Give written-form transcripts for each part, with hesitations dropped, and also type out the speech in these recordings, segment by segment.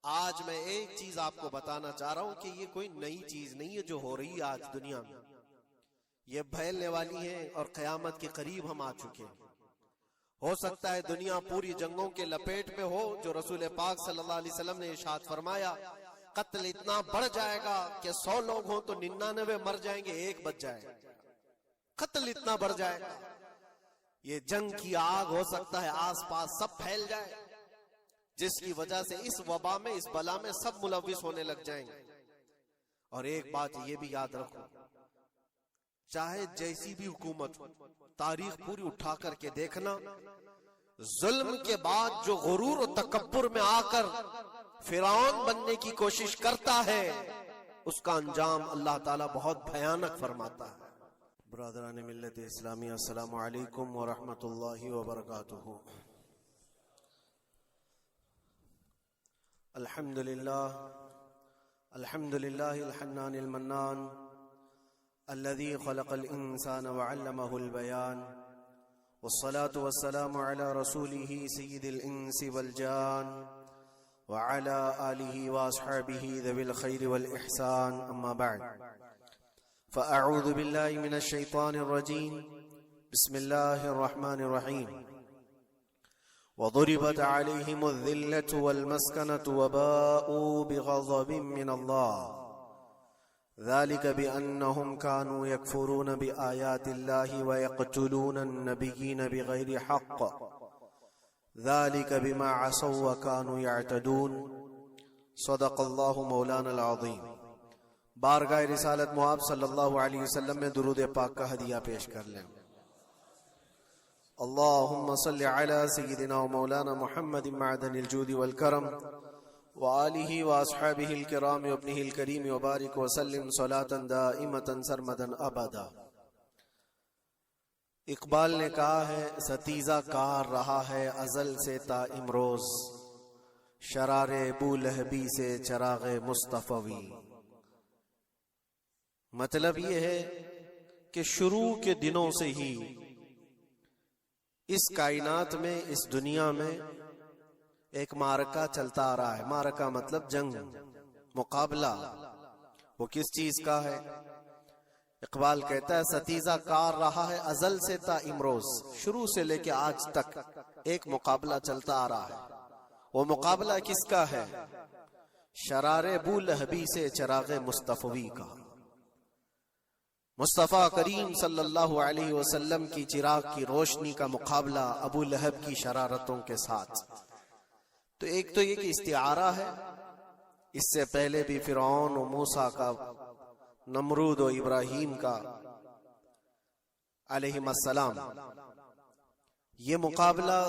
آج میں ایک چیز آپ کو بتانا چاہ رہا ہوں کہ یہ کوئی نئی چیز نہیں ہے جو ہو رہی ہے آج دنیا میں، یہ پھیلنے والی ہے اور قیامت کے قریب ہم آ چکے ہیں۔ ہو سکتا ہے دنیا پوری جنگوں کے لپیٹ میں ہو، جو رسول پاک صلی اللہ علیہ وسلم نے ارشاد فرمایا قتل اتنا بڑھ جائے گا کہ 100 لوگ ہوں تو 99 مر جائیں گے، ایک بچ جائے گا۔ قتل اتنا بڑھ جائے گا، یہ جنگ کی آگ ہو سکتا ہے آس پاس سب پھیل جائے، جس کی وجہ سے اس وبا میں، اس بلا میں سب ملوث ہونے لگ جائیں گے۔ اور ایک بات یہ بھی یاد رکھو، چاہے جیسی بھی حکومت ہو، تاریخ پوری اٹھا کر کے دیکھنا، ظلم کے بعد جو غرور و تکبر میں آ کر فرعون بننے کی کوشش کرتا ہے، اس کا انجام اللہ تعالیٰ بہت بھیانک فرماتا ہے۔ برادران ملت اسلامی، السلام علیکم ورحمۃ اللہ وبرکاتہ۔ الحمدللہ الحنان المنان الذي خلق الإنسان وعلمه البيان، والصلاة والسلام على رسوله سيد الإنس والجان وعلى آله وأصحابه ذوي الخير والإحسان، أما بعد، فأعوذ بالله من الشيطان الرجيم، بسم الله الرحمن الرحيم۔ وضربت عليهم الذلة والمسكنة وباءوا بغضب من الله، ذلك بأنهم كانوا يكفرون بآيات الله ويقتلون النبيين بغير حق، ذلك بما عصوا وكانوا يعتدون، صدق الله مولانا العظيم۔ بارگاہ رسالت محب صلی اللہ علیہ وسلم میں درود پاک کا ہدیہ پیش کر لیں۔ اللہم صلی علی سیدنا و مولانا محمد معدن الجود والکرم وآلہ واصحابہ الکرام وابنہ الکریم وبارک وسلم صلاة دائمتا سرمدا ابدا۔ اقبال نے کہا ہے، ستیزہ کار رہا ہے ازل سے تا امروز، شرار ابو لہبی سے چراغ مصطفی۔ مطلب یہ ہے کہ شروع کے دنوں سے ہی اس کائنات میں، اس دنیا میں ایک معرکہ چلتا آ رہا ہے۔ معرکہ مطلب جنگ، مقابلہ۔ وہ کس چیز کا ہے؟ اقبال کہتا ہے ستیزہ کار رہا ہے ازل سے تا امروز، شروع سے لے کے آج تک ایک مقابلہ چلتا آ رہا ہے۔ وہ مقابلہ کس کا ہے؟ شرار ابو لہبی سے چراغ مصطفی کا۔ مصطفیٰ کریم صلی اللہ علیہ وسلم کی چراغ کی روشنی کا مقابلہ ابو لہب کی شرارتوں کے ساتھ۔ تو ایک تو یہ کہ استعارہ ہے، اس سے پہلے بھی فرعون و موسیٰ کا، نمرود و ابراہیم کا علیہم السلام، یہ مقابلہ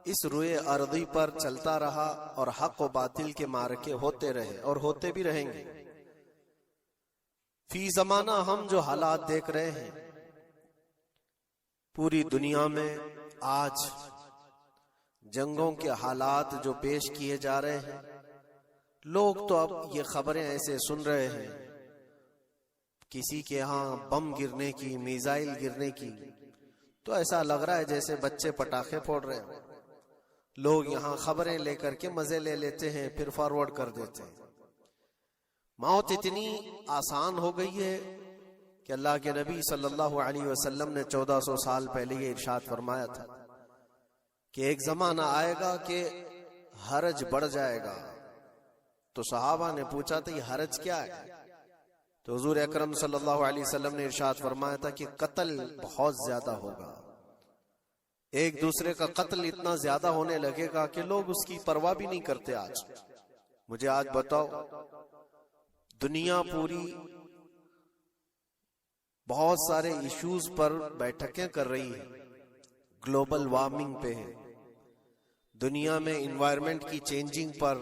اس روئے ارضی پر چلتا رہا اور حق و باطل کے معرکے ہوتے رہے اور ہوتے بھی رہیں گے۔ فی زمانہ ہم جو حالات دیکھ رہے ہیں پوری دنیا میں، آج جنگوں کے حالات جو پیش کیے جا رہے ہیں، لوگ تو اب یہ خبریں ایسے سن رہے ہیں، کسی کے ہاں بم گرنے کی، میزائل گرنے کی، تو ایسا لگ رہا ہے جیسے بچے پٹاخے پھوڑ رہے ہیں۔ لوگ یہاں خبریں لے کر کے مزے لے لیتے ہیں، پھر فارورڈ کر دیتے ہیں۔ موت اتنی آسان ہو گئی ہے کہ اللہ کے نبی صلی اللہ علیہ وسلم نے 1400 سال پہلے یہ ارشاد فرمایا تھا کہ ایک زمانہ آئے گا کہ حرج بڑھ جائے گا۔ تو صحابہ نے پوچھا تھا یہ حرج کیا ہے؟ تو حضور اکرم صلی اللہ علیہ وسلم نے ارشاد فرمایا تھا کہ قتل بہت زیادہ ہوگا، ایک دوسرے کا قتل اتنا زیادہ ہونے لگے گا کہ لوگ اس کی پرواہ بھی نہیں کرتے۔ آج مجھے آج بتاؤ، دنیا پوری بہت سارے ایشوز پر بیٹھکیں کر رہی ہے، گلوبل وارمنگ پہ ہے، دنیا میں انوائرمنٹ کی چینجنگ پر،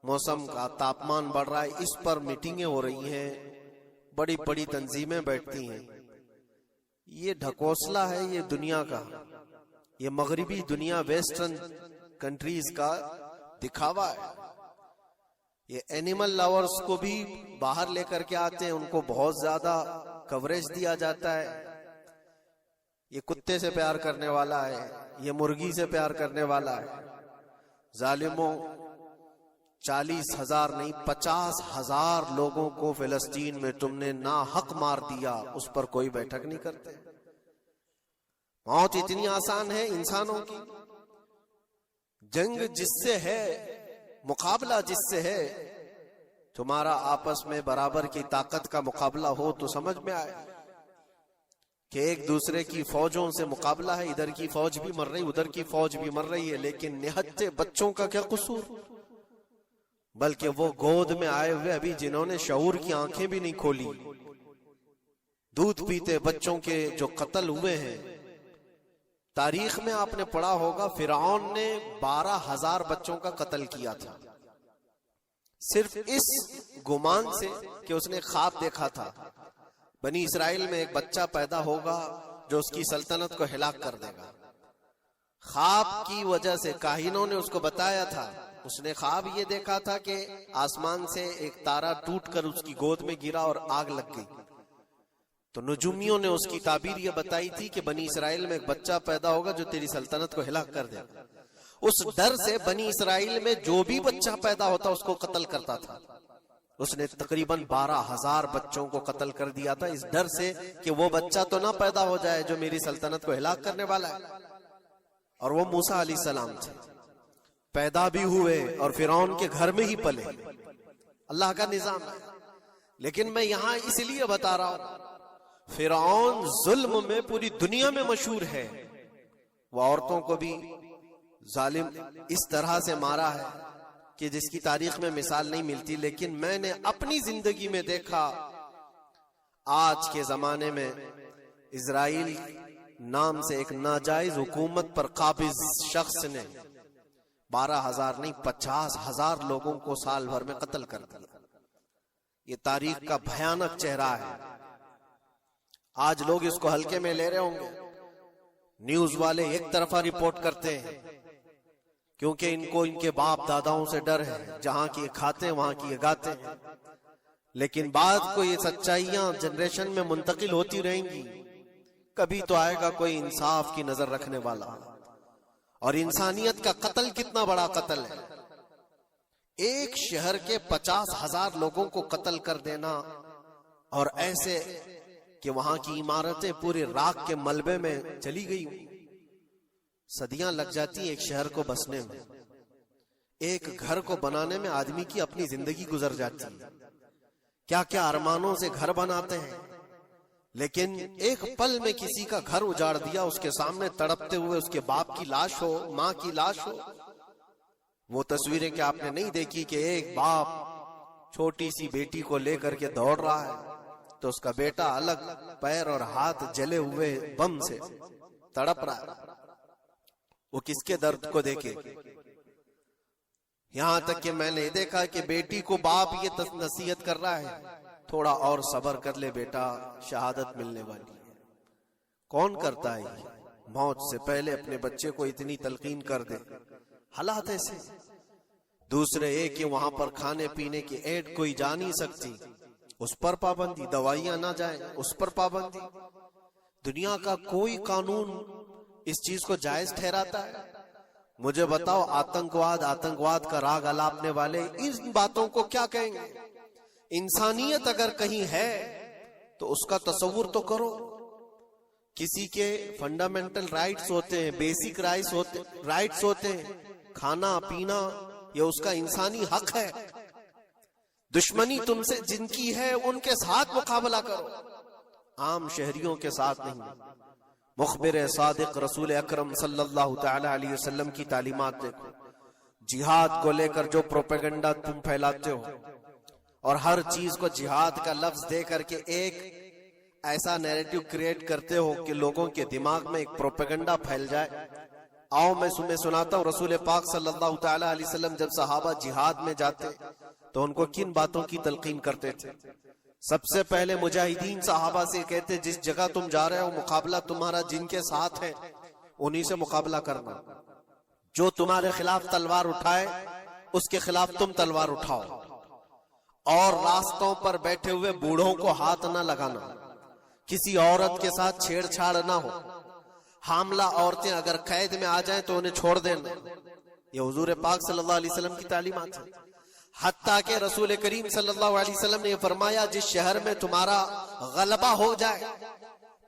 موسم کا تاپمان بڑھ رہا ہے، اس پر میٹنگیں ہو رہی ہیں، بڑی بڑی تنظیمیں بیٹھتی ہیں۔ یہ ڈھکوسلا ہے یہ دنیا کا، یہ مغربی دنیا، ویسٹرن کنٹریز کا دکھاوا ہے۔ یہ اینیمل لاورز کو بھی باہر لے کر کے آتے ہیں، ان کو بہت زیادہ کوریج دیا جاتا ہے۔ یہ کتے سے پیار کرنے والا ہے، یہ مرغی سے پیار کرنے والا ہے۔ ظالموں، 40,000 نہیں 50,000 لوگوں کو فلسطین میں تم نے ناحق مار دیا، اس پر کوئی بیٹھک نہیں کرتے۔ موت اتنی آسان ہے انسانوں کی، جنگ جس سے ہے، مقابلہ جس سے ہے، تمہارا آپس میں برابر کی طاقت کا مقابلہ ہو تو سمجھ میں آئے کہ ایک دوسرے کی فوجوں سے مقابلہ ہے، ادھر کی فوج بھی مر رہی، ادھر کی فوج بھی مر رہی ہے، لیکن نہتے بچوں کا کیا قصور؟ بلکہ وہ گود میں آئے ہوئے ابھی جنہوں نے شعور کی آنکھیں بھی نہیں کھولی، دودھ پیتے بچوں کے جو قتل ہوئے ہیں۔ تاریخ میں آپ نے پڑھا ہوگا فرعون نے 12,000 بچوں کا قتل کیا تھا، صرف اس گمان سے کہ اس نے خواب دیکھا تھا بنی اسرائیل میں ایک بچہ پیدا ہوگا جو اس کی سلطنت کو ہلاک کر دے گا۔ خواب کی وجہ سے کاہنوں نے اس کو بتایا تھا، اس نے خواب یہ دیکھا تھا کہ آسمان سے ایک تارا ٹوٹ کر اس کی گود میں گرا اور آگ لگ گئی، تو نجومیوں نے اس کی تعبیر یہ بتائی تھی کہ بنی اسرائیل میں ایک بچہ پیدا ہوگا جو تیری سلطنت کو ہلاک کر دے گا۔ اس ڈر سے بنی اسرائیل میں جو بھی بچہ پیدا ہوتا اس کو قتل کرتا تھا۔ اس نے تقریباً 12,000 بچوں کو قتل کر دیا تھا، اس ڈر سے کہ وہ بچہ تو نہ پیدا ہو جائے جو میری سلطنت کو ہلاک کرنے والا ہے۔ اور وہ موسیٰ علیہ السلام تھے، پیدا بھی ہوئے اور فرعون کے گھر میں ہی پلے، اللہ کا نظام ہے۔ لیکن میں یہاں اس لیے بتا رہا ہوں، فرعون ظلم میں پوری دنیا میں مشہور ہے، وہ عورتوں کو بھی ظالم اس طرح سے مارا ہے کہ جس کی تاریخ میں مثال نہیں ملتی۔ لیکن میں نے اپنی زندگی میں دیکھا، آج کے زمانے میں اسرائیل نام سے ایک ناجائز حکومت پر قابض شخص نے 12,000 نہیں 50,000 لوگوں کو سال بھر میں قتل کر دیا۔ یہ تاریخ کا بھیانک چہرہ ہے۔ آج لوگ اس کو ہلکے میں لے رہے ہوں گے، نیوز والے ایک طرفہ رپورٹ کرتے ہیں کیونکہ ان کو ان کے باپ داداؤں سے ڈر ہے، جہاں کی کھاتے ہیں وہاں کی گاتے ہیں۔ لیکن بعد کو یہ سچائیاں جنریشن میں منتقل ہوتی رہیں گی، کبھی تو آئے گا کوئی انصاف کی نظر رکھنے والا۔ اور انسانیت کا قتل کتنا بڑا قتل ہے، ایک شہر کے 50,000 لوگوں کو قتل کر دینا، اور ایسے کہ وہاں کی عمارتیں پورے راکھ کے ملبے میں چلی گئی، صدیاں لگ جاتی ایک شہر کو بسنے میں، ایک گھر کو بنانے میں آدمی کی اپنی زندگی گزر جاتی ہے، کیا کیا ارمانوں سے گھر بناتے ہیں، لیکن ایک پل میں کسی کا گھر اجاڑ دیا، اس کے سامنے تڑپتے ہوئے اس کے باپ کی لاش ہو، ماں کی لاش ہو۔ وہ تصویریں کہ آپ نے نہیں دیکھی کہ ایک باپ چھوٹی سی بیٹی کو لے کر کے دوڑ رہا ہے تو اس کا بیٹا الگ پیر اور ہاتھ جلے ہوئے بم سے تڑپ رہا ہے، وہ کس کے درد کو دیکھے۔ یہاں تک کہ میں نے دیکھا کہ بیٹی کو باپ یہ نصیحت کر رہا ہے، تھوڑا اور صبر کر لے بیٹا، شہادت ملنے والی ہے۔ کون کرتا ہے یہ؟ موت سے پہلے اپنے بچے کو اتنی تلقین کر دے، حالات ایسے۔ دوسرے ایک کہ وہاں پر کھانے پینے کی ایڈ کوئی جا نہیں سکتی، اس پر پابندی، دوائیاں نہ جائیں اس پر پابندی۔ دنیا کا کوئی قانون اس چیز کو جائز ٹھہراتا ہے؟ مجھے بتاؤ، آتنکواد کا راگ الاپنے والے ان باتوں کو کیا کہیں گے؟ انسانیت اگر کہیں ہے تو اس کا تصور تو کرو۔ کسی کے فنڈامنٹل رائٹس ہوتے ہیں، بیسک رائٹس ہوتے ہیں، کھانا پینا یہ اس کا انسانی حق ہے۔ دشمنی تم سے جن کی ہے ان کے ساتھ مقابلہ کرو، عام شہریوں کے ساتھ نہیں۔ مخبر صادق رسول اکرم صلی اللہ تعالی علیہ وسلم کی تعلیمات دیکھو، جہاد کو لے کر جو پروپیگنڈا تم پھیلاتے ہو، اور ہر چیز کو جہاد کا لفظ دے کر کے ایک ایسا نیریٹو کریٹ کرتے ہو کہ لوگوں کے دماغ میں ایک پروپیگنڈا پھیل جائے۔ آؤ میں سناتا ہوں، رسول پاک صلی اللہ تعالی علیہ وسلم جب صحابہ جہاد میں جاتے تو ان کو کن باتوں کی تلقین کرتے تھے؟ سب سے پہلے مجاہدین صحابہ سے کہتے، جس جگہ تم جا رہے ہو مقابلہ تمہارا جن کے ساتھ ہے انہی سے مقابلہ کرنا، جو تمہارے خلاف تلوار اٹھائے اس کے خلاف تم تلوار اٹھاؤ، اور راستوں پر بیٹھے ہوئے بوڑھوں کو ہاتھ نہ لگانا، کسی عورت کے ساتھ چھیڑ چھاڑ نہ ہو، حاملہ عورتیں اگر قید میں آ جائیں تو انہیں چھوڑ دینا۔ یہ حضور پاک صلی اللہ علیہ وسلم کی تعلیمات ہے۔ حتیٰ کہ رسول کریم صلی اللہ علیہ وسلم نے فرمایا جس شہر میں تمہارا غلبہ ہو جائے،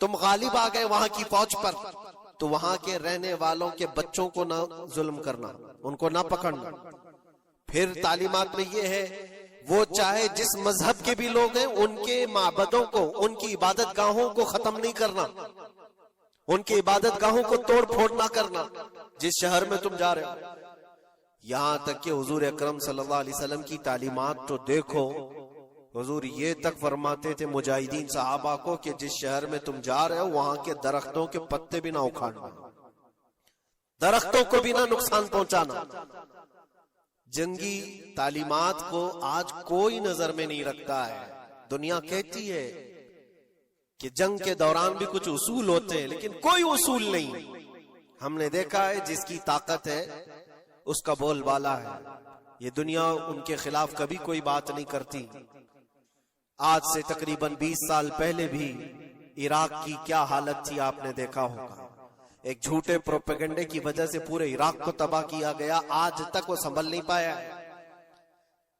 تم غالب آ گئے وہاں کی فوج پر، تو وہاں کے رہنے والوں کے بچوں کو نہ ظلم کرنا، ان کو نہ پکڑنا۔ پھر تعلیمات میں یہ ہے وہ چاہے جس مذہب کے بھی لوگ ہیں ان کے معبدوں کو، ان کی عبادت گاہوں کو ختم نہیں کرنا، ان کی عبادت گاہوں کو توڑ پھوڑ نہ کرنا جس شہر میں تم جا رہے ہو۔ یہاں تک کہ حضور اکرم صلی اللہ علیہ وسلم کی تعلیمات تو دیکھو، حضور یہ تک فرماتے تھے مجاہدین صحابہ کو کہ جس شہر میں تم جا رہے ہو وہاں کے درختوں کے پتے بھی نہ اکھاڑنا، درختوں کو بھی نہ نقصان پہنچانا۔ جنگی تعلیمات کو آج کوئی نظر میں نہیں رکھتا ہے۔ دنیا کہتی ہے کہ جنگ کے دوران بھی کچھ اصول ہوتے ہیں، لیکن کوئی اصول نہیں۔ ہم نے دیکھا ہے جس کی طاقت ہے اس کا بول بالا ہے، یہ دنیا ان کے خلاف کبھی کوئی بات نہیں کرتی۔ آج سے تقریباً 20 سال پہلے بھی عراق کی کیا حالت تھی آپ نے دیکھا ہوگا، ایک جھوٹے پروپیگنڈے کی وجہ سے پورے عراق کو تباہ کیا گیا، آج تک وہ سنبھل نہیں پایا ہے۔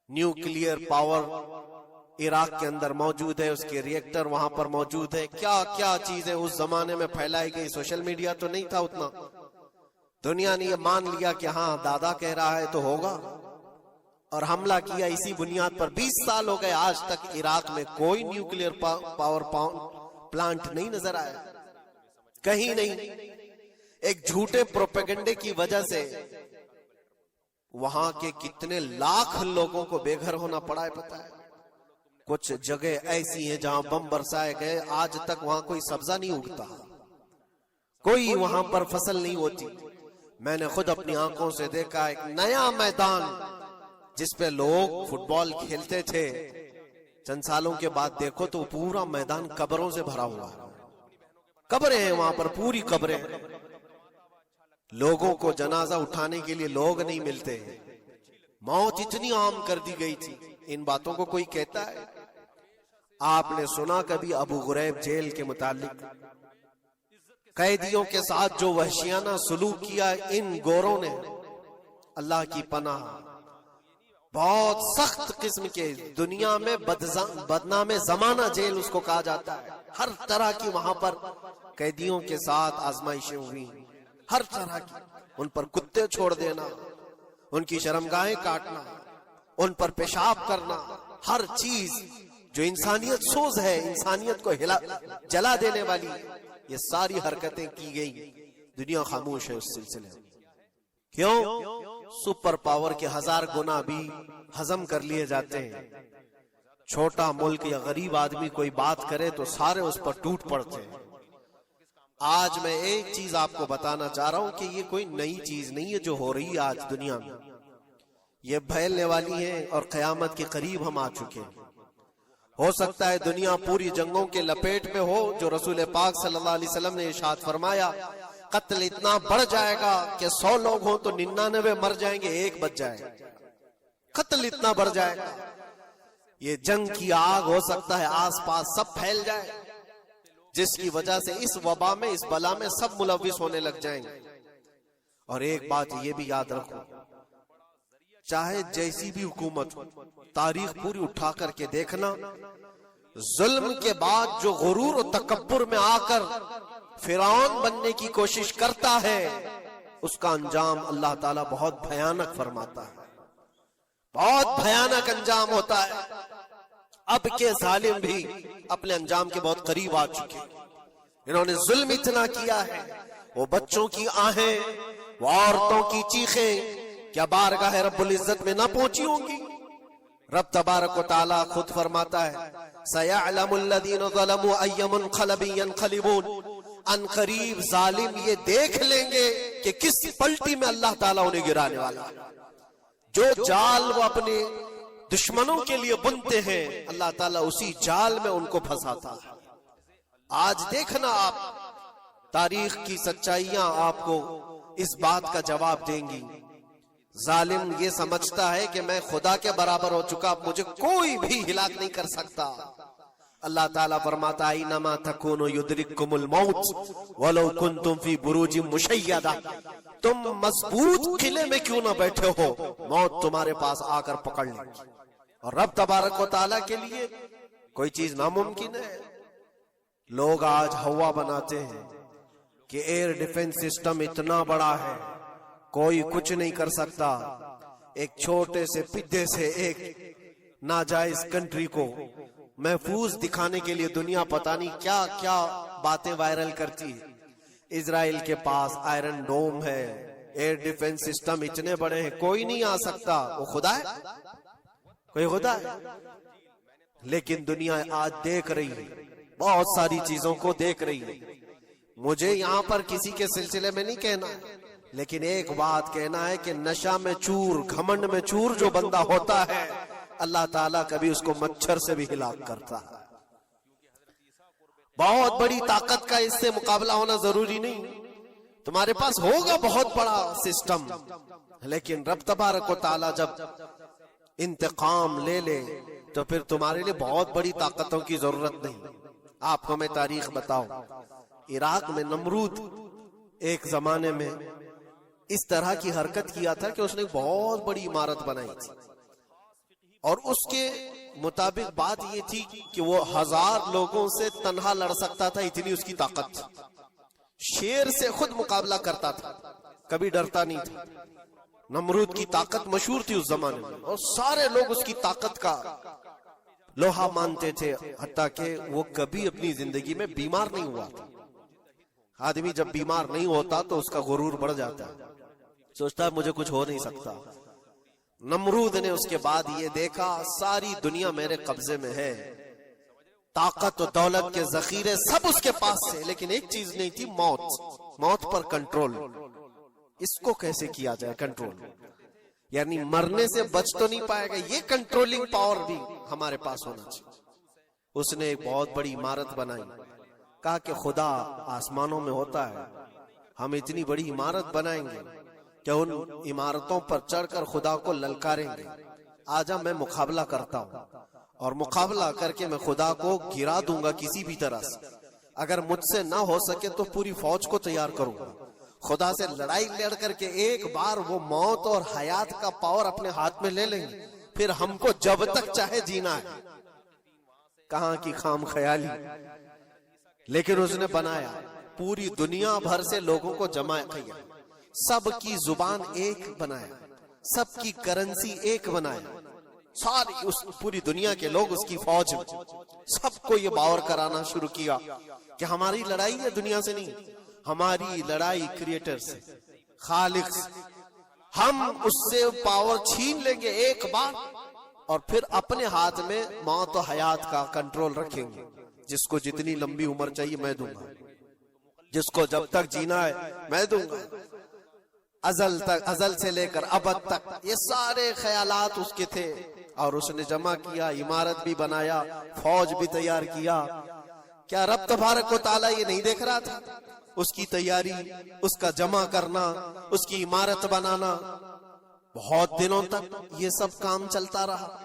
نیوکلیئر پاور عراق کے اندر موجود ہے، اس کے ری ایکٹر وہاں پر موجود ہے، کیا کیا چیزیں اس زمانے میں پھیلائی گئی۔ سوشل میڈیا تو نہیں تھا اتنا، دنیا نے یہ مان لیا کہ ہاں دادا کہہ رہا ہے تو ہوگا، اور حملہ کیا اسی بنیاد پر۔ 20 سال ہو گئے، آج تک عراق میں کوئی نیوکلیئر پاور پلانٹ نہیں نظر آیا، کہیں نہیں۔ ایک جھوٹے پروپیگنڈے کی وجہ سے وہاں کے کتنے لاکھ لوگوں کو بے گھر ہونا پڑا ہے پتہ ہے۔ کچھ جگہ ایسی ہیں جہاں بم برسائے گئے، آج تک وہاں کوئی سبزہ نہیں اگتا، کوئی وہاں پر فصل نہیں ہوتی۔ میں نے خود اپنی آنکھوں سے دیکھا ایک نیا میدان جس پہ لوگ فٹ بال کھیلتے تھے، چند سالوں کے بعد دیکھو تو پورا میدان قبروں سے بھرا ہوا ہے، قبریں ہیں وہاں پر، پوری قبریں۔ لوگوں کو جنازہ اٹھانے کے لیے لوگ نہیں ملتے، موت اتنی عام کر دی گئی تھی۔ ان باتوں کو کوئی کہتا ہے؟ آپ نے سنا کبھی ابو غریب جیل کے متعلق؟ قیدیوں کے ساتھ جو وحشیانہ سلوک کیا ان گوروں نے، اللہ کی پناہ، بہت سخت قسم کے، دنیا میں بدنام زمانہ جیل اس کو کہا جاتا ہے۔ ہر طرح کی وہاں پر قیدیوں کے ساتھ آزمائشیں ہوئی، ہر طرح کی، ان پر کتے چھوڑ دینا، ان کی شرمگاہیں کاٹنا، ان پر پیشاب کرنا، ہر چیز جو انسانیت سوز ہے، انسانیت کو جلا دینے والی، یہ ساری حرکتیں کی گئی۔ دنیا خاموش ہے اس سلسلے میں۔ کیوں؟ سپر پاور کے 1000 گنا بھی ہضم کر لیے جاتے ہیں۔ چھوٹا ملک یا غریب آدمی کوئی بات کرے تو سارے اس پر ٹوٹ پڑتے ہیں۔ آج میں ایک چیز آپ کو بتانا چاہ رہا ہوں کہ یہ کوئی نئی چیز نہیں ہے جو ہو رہی ہے آج دنیا میں، یہ پھیلنے والی ہے اور قیامت کے قریب ہم آ چکے ہیں۔ ہو سکتا ہے دنیا پوری جنگوں کے لپیٹ میں ہو، جو رسول پاک صلی اللہ علیہ وسلم نے ارشاد فرمایا قتل اتنا بڑھ جائے گا کہ 100 لوگ ہوں تو 99 مر جائیں گے، ایک بچ جائے گا۔ قتل اتنا بڑھ جائے گا، یہ جنگ کی آگ ہو سکتا ہے آس پاس سب پھیل جائے، جس کی وجہ سے اس وبا میں، اس بلا میں سب ملوث ہونے لگ جائیں گے۔ اور ایک بات یہ بھی یاد رکھو، چاہے جیسی بھی حکومت ہو، تاریخ پوری اٹھا کر کے دیکھنا، ظلم کے بعد جو غرور و تکبر میں آ کر فرعون بننے کی کوشش کرتا ہے، اس کا انجام اللہ تعالیٰ بہت بھیانک فرماتا ہے، بہت بھیانک انجام ہوتا ہے۔ اب کے ظالم بھی اپنے انجام کے بہت قریب آ چکے، انہوں نے ظلم اتنا کیا ہے، وہ بچوں کی آہیں، وہ عورتوں کی چیخیں کیا بارگاہ رب العزت میں نہ پہنچی ہوں گی؟ رب تبارک و تعالیٰ خود فرماتا ہے سَيَعْلَمُ الَّذِينَ ظَلَمُوا أَيَّ مُنْقَلَبٍ يَنْقَلِبُونَ، ان قریب ظالم یہ دیکھ لیں گے کہ کس پلٹی میں اللہ تعالیٰ انہیں گرانے والا ہے۔ جو جال وہ اپنے دشمنوں کے لیے بنتے ہیں، اللہ تعالیٰ اسی جال میں ان کو پھنساتا ہے۔ آج دیکھنا آپ، تاریخ کی سچائیاں آپ کو اس بات کا جواب دیں گی۔ ظالم یہ سمجھتا ہے کہ میں خدا کے برابر ہو چکا، مجھے کوئی بھی ہلاک نہیں کر سکتا۔ اللہ تعالیٰ فرماتا ہے انما تکونوا یدرککم الموت ولو کنتم فی بروج مشیدہ، تم مضبوط قلعے میں کیوں نہ بیٹھے ہو، موت تمہارے پاس آ کر پکڑ لے گی۔ اور رب تبارک و تعالیٰ کے لیے کوئی چیز ناممکن ہے۔ لوگ آج ہوا بناتے ہیں کہ ایئر ڈیفنس سسٹم اتنا بڑا ہے کوئی کچھ نہیں کر سکتا، ایک چھوٹے سے پدے سے ایک ناجائز کنٹری کو محفوظ دکھانے کے لیے دنیا پتہ نہیں کیا کیا باتیں وائرل کرتی ہے۔ اسرائیل کے پاس آئرن ڈوم ہے، ایئر ڈیفنس سسٹم اتنے بڑے ہیں، کوئی نہیں آ سکتا۔ وہ خدا ہے؟ کوئی خدا ہے؟ لیکن دنیا آج دیکھ رہی ہے، بہت ساری چیزوں کو دیکھ رہی ہے۔ مجھے یہاں پر کسی کے سلسلے میں نہیں کہنا ہے، لیکن ایک بات کہنا ہے کہ نشہ میں چور، گھمنڈ میں چور جو بندہ ہوتا ہے، اللہ تعالیٰ کبھی اس کو مچھر سے بھی ہلاک کرتا ہے۔ بہت بڑی طاقت کا اس سے مقابلہ ہونا ضروری نہیں، تمہارے پاس ہوگا بہت بڑا سسٹم، لیکن رب تبارک و تعالیٰ جب انتقام لے لے تو پھر تمہارے لیے بہت بڑی طاقتوں کی ضرورت نہیں۔ آپ کو میں تاریخ بتاؤں، عراق میں نمرود ایک زمانے میں اس طرح کی حرکت کیا تھا کہ اس نے بہت بڑی عمارت بنائی تھی، اور اس کے مطابق بات یہ تھی کہ وہ 1000 لوگوں سے تنہا لڑ سکتا تھا، اتنی اس کی طاقت تھی۔ شیر سے خود مقابلہ کرتا تھا، کبھی ڈرتا نہیں تھا۔ نمرود کی طاقت مشہور تھی اس زمانے میں، اور سارے لوگ اس کی طاقت کا لوہا مانتے تھے، حتیٰ کہ وہ کبھی اپنی زندگی میں بیمار نہیں ہوا تھا۔ آدمی جب بیمار نہیں ہوتا تو اس کا غرور بڑھ جاتا ہے، سوچتا ہے مجھے کچھ ہو نہیں سکتا۔ نمرود نے اس کے بعد یہ دیکھا ساری دنیا میرے قبضے میں ہے، طاقت و دولت کے ذخیرے سب اس کے پاس سے، لیکن ایک چیز نہیں تھی، موت پر کنٹرول۔ اس کو کیسے کیا جائے کنٹرول؟ یعنی مرنے سے بچ تو نہیں پائے گا، یہ کنٹرولنگ پاور بھی ہمارے پاس ہونا چاہیے۔ اس نے ایک بہت بڑی عمارت بنائی، کہا کہ خدا آسمانوں میں ہوتا ہے، ہم اتنی بڑی عمارت بنائیں گے کہ ان عمارتوں پر چڑھ کر خدا کو للکاریں گے۔ آجا میں مقابلہ کرتا ہوں، اور مقابلہ کر کے میں خدا کو گرا دوں گا کسی بھی طرح سے۔ اگر مجھ سے نہ ہو سکے تو پوری فوج کو تیار کروں گا، خدا سے لڑائی لڑ کر کے ایک بار وہ موت اور حیات کا پاور اپنے ہاتھ میں لے لیں گے، پھر ہم کو جب تک چاہے جینا ہے۔ کہاں کی خام خیالی! لیکن اس نے بنایا، پوری دنیا بھر سے لوگوں کو جمع کیا، سب کی زبان ایک بنایا، سب کی کرنسی ایک بنایا، ساری اس پوری دنیا کے لوگ اس کی فوج میں، سب کو یہ باور کرانا شروع کیا کہ ہماری لڑائی ہے دنیا سے نہیں، ہماری لڑائی کریٹر سے، خالق سے۔ ہم اس سے پاور چھین لیں گے ایک بار، اور پھر اپنے ہاتھ میں موت و حیات کا کنٹرول رکھیں گے۔ جس کو جتنی لمبی عمر چاہیے میں دوں گا، جس کو جب تک جینا ہے میں دوں گا، ازل سے لے کر ابد تک۔ یہ سارے خیالات اس کے تھے، اور اس نے جمع کیا، عمارت بھی بنایا، فوج بھی تیار کیا۔ کیا رب تبارک و تعالیٰ یہ نہیں دیکھ رہا تھا؟ اس کی تیاری، اس کا جمع کرنا، اس کی عمارت بنانا، بہت دنوں تک یہ سب کام چلتا رہا۔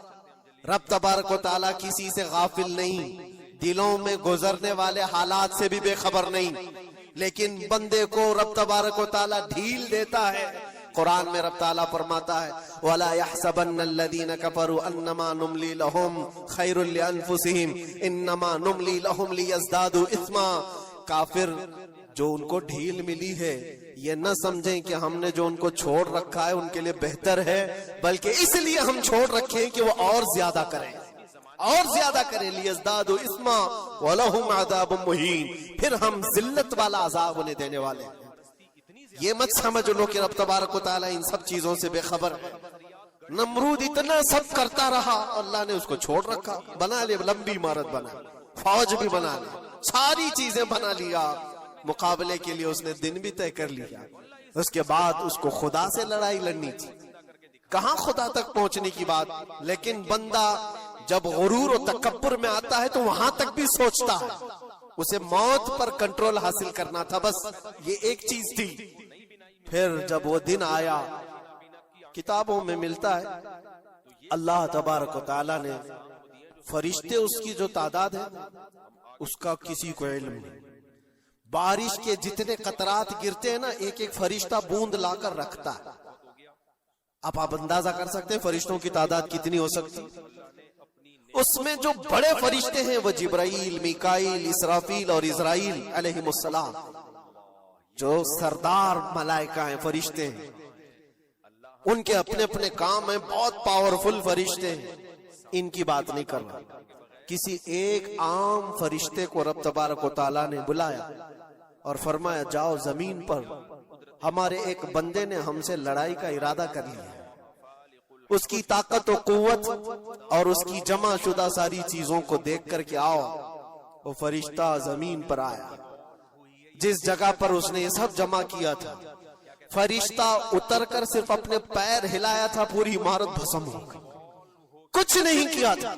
رب تبارک و تعالیٰ کسی سے غافل نہیں، دلوں میں گزرنے والے حالات سے بھی بے خبر نہیں، لیکن بندے کو رب تبارک و تعالیٰ ڈھیل دیتا ہے۔ قرآن میں رب تعالیٰ فرماتا ہے وَلَا يَحْسَبَنَّ الَّذِينَ كَفَرُوا أَنَّمَا نُمْلِي لَهُمْ خَيْرٌ لِأَنفُسِهِمْ إِنَّمَا نُمْلِي لَهُمْ لِيَزْدَادُوا إِثْمًا۔ کافر جو ان کو ڈھیل ملی ہے یہ نہ سمجھیں کہ ہم نے جو ان کو چھوڑ رکھا ہے ان کے لیے بہتر ہے، بلکہ اس لیے ہم چھوڑ رکھیں کہ وہ اور زیادہ کریں، اور زیادہ کریں۔ لِيَزْدَادُوا إِثْمًا وَلَهُمْ عَذَابٌ مُّهِينٌ، پھر ہم ذلت والا عذاب انہیں دینے والے ہیں۔ یہ مت سمجھ لو کہ رب تبارک و تعالیٰ ان سب چیزوں سے بے خبر ہے۔ نمرود اتنا سب کرتا رہا، اللہ نے اس کو چھوڑ رکھا، بنا لے لمبی عمارت، بنا فوج بھی بنا لی، ساری چیزیں بنا لیا۔ مقابلے کے لیے اس نے دن بھی طے کر لیا۔ اس کے بعد اس کو خدا سے لڑائی لڑنی تھی، کہاں خدا تک پہنچنے کی بات، لیکن بندہ جب غرور و تکبر میں آتا ہے تو وہاں تک بھی سوچتا ہے۔ اسے موت پر کنٹرول حاصل کرنا تھا، بس یہ ایک چیز تھی۔ پھر جب وہ دن آیا، کتابوں میں ملتا ہے اللہ تبارک و تعالیٰ نے فرشتے اس کی جو تعداد ہے اس کا کسی کو علم نہیں. بارش کے جتنے قطرات گرتے ہیں نا، ایک ایک فرشتہ بوند لا کر رکھتا ہے. اب آپ اندازہ کر سکتے ہیں فرشتوں کی تعداد کتنی ہو سکتی. اس میں جو بڑے فرشتے ہیں وہ جبرائیل، میکائیل، اسرافیل اور اسرائیل علیہم السلام، جو سردار ملائکہ ہیں، فرشتے ہیں. ان کے اپنے اپنے کام ہیں، بہت پاورفل فرشتے ہیں. ان کی بات نہیں کر رہا. کسی ایک عام فرشتے کو رب تبارک و تعالیٰ نے بلایا اور فرمایا جاؤ زمین پر، ہمارے ایک بندے نے ہم سے لڑائی کا ارادہ کر لیا ہے. اس کی طاقت و قوت اور اس کی جمع شدہ ساری چیزوں کو دیکھ کر کے آؤ. وہ فرشتہ زمین پر آیا. جس جگہ پر اس نے یہ سب جمع کیا تھا، فرشتہ اتر کر صرف اپنے پیر ہلایا تھا، پوری عمارت بھسم ہو گئی. کچھ نہیں کیا تھا،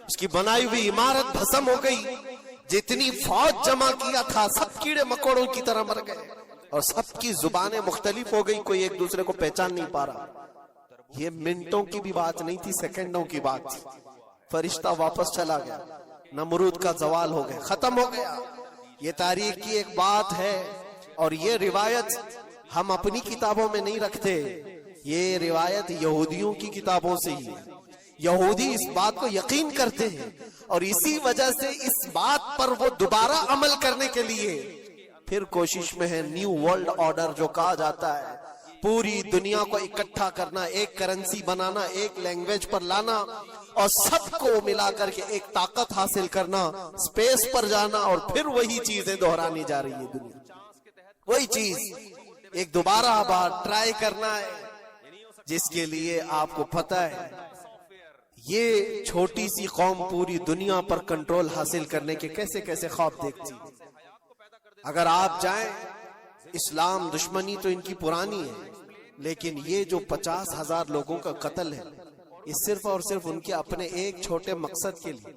اس کی بنائی ہوئی عمارت بھسم ہو گئی. جتنی فوج جمع کیا تھا سب کیڑے مکوڑوں کی طرح مر گئے، اور سب کی زبانیں مختلف ہو گئی، کوئی ایک دوسرے کو پہچان نہیں پا رہا. یہ منٹوں کی بھی بات نہیں تھی، سیکنڈوں کی بات تھی. فرشتہ واپس چلا گیا، نمرود کا زوال ہو گیا، ختم ہو گیا. یہ تاریخ کی ایک بات ہے، اور یہ روایت ہم اپنی کتابوں میں نہیں رکھتے. یہ روایت یہودیوں کی کتابوں سے ہی ہے. یہودی اس بات کو یقین کرتے ہیں، اور اسی وجہ سے اس بات پر وہ دوبارہ عمل کرنے کے لیے پھر کوشش میں ہے. نیو ورلڈ آرڈر جو کہا جاتا ہے، پوری دنیا کو اکٹھا کرنا، ایک کرنسی بنانا، ایک لینگویج پر لانا، اور سب کو ملا کر کے ایک طاقت حاصل کرنا، سپیس پر جانا، اور پھر وہی چیزیں دہرانی جا رہی ہے. دنیا وہی چیز ایک دوبارہ بار ٹرائی کرنا ہے، جس کے لیے آپ کو پتہ ہے یہ چھوٹی سی قوم پوری دنیا پر کنٹرول حاصل کرنے کے کیسے کیسے خواب دیکھتی. اگر آپ جائیں، اسلام دشمنی تو ان کی پرانی ہے، لیکن یہ جو 50,000 لوگوں کا قتل ہے، یہ صرف اور صرف ان کے اپنے ایک چھوٹے مقصد کے لیے.